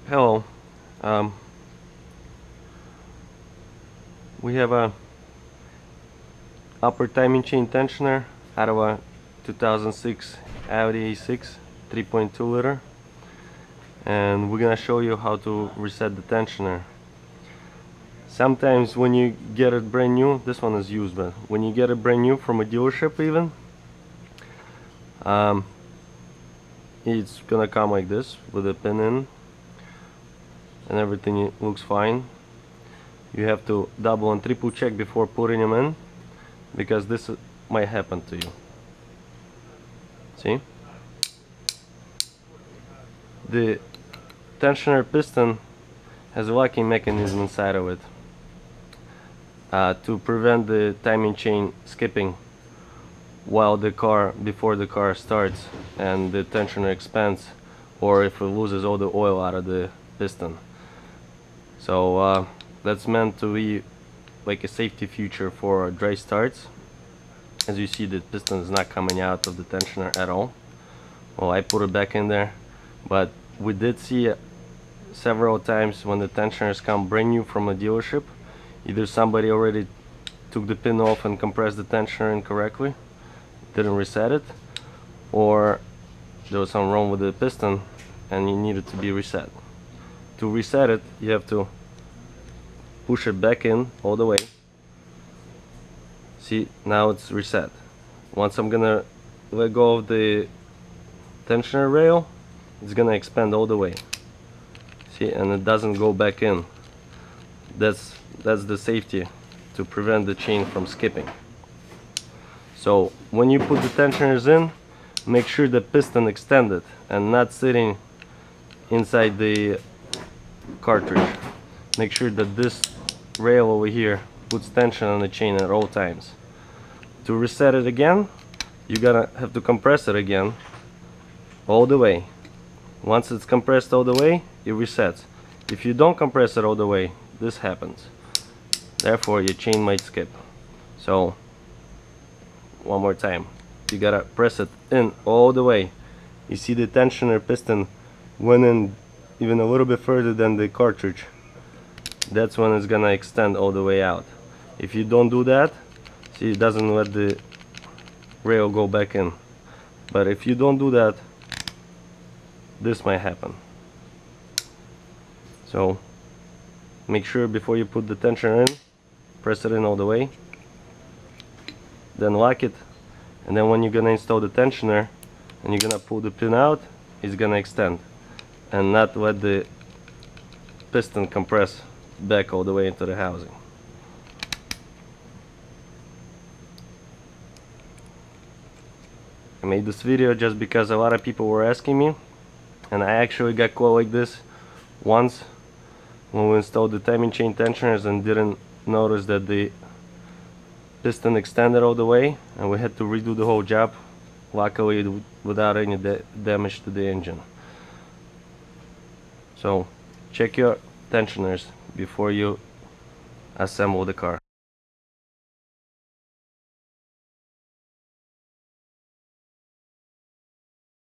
Hello. Um, we have a upper timing chain tensioner out of a 2006 Audi A6 3.2 liter, and we're gonna show you how to reset the tensioner. Sometimes when you get it brand new, this one is used, but when you get it brand new from a dealership even, it's gonna come like this with a pin in and everything looks fine. You have to double and triple check before putting them in, because this might happen to you. See? The tensioner piston has a locking mechanism inside of it to prevent the timing chain skipping before the car starts and the tensioner expands, or if it loses all the oil out of the piston. So that's meant to be like a safety feature for dry starts. As you see, the piston is not coming out of the tensioner at all. Well, I put it back in there, but we did see several times when the tensioners come brand new from a dealership, either somebody already took the pin off and compressed the tensioner incorrectly, didn't reset it, or there was something wrong with the piston and it needed to be reset. To reset it, you have to push it back in all the way. See, now it's reset. Once I'm gonna let go of the tensioner rail, it's gonna expand all the way. See, and it doesn't go back in. That's the safety to prevent the chain from skipping. So when you put the tensioners in, make sure the piston extended and not sitting inside the cartridge. Make sure that this rail over here puts tension on the chain at all times. To reset it again, you're gonna have to compress it again all the way. Once it's compressed all the way, it resets. If you don't compress it all the way, this happens. Therefore, your chain might skip. So, one more time. You gotta press it in all the way. You see the tensioner piston went in even a little bit further than the cartridge. That's when it's gonna extend all the way out. If you don't do that, see, it doesn't let the rail go back in. But if you don't do that, this might happen. So make sure before you put the tensioner in, press it in all the way, then lock it, and then when you're gonna install the tensioner and you're gonna pull the pin out, it's gonna extend and not let the piston compress back all the way into the housing. I made this video just because a lot of people were asking me, and I actually got caught like this once when we installed the timing chain tensioners and didn't notice that the piston extended all the way, and we had to redo the whole job, luckily without any damage to the engine. So check your tensioners before you assemble the car.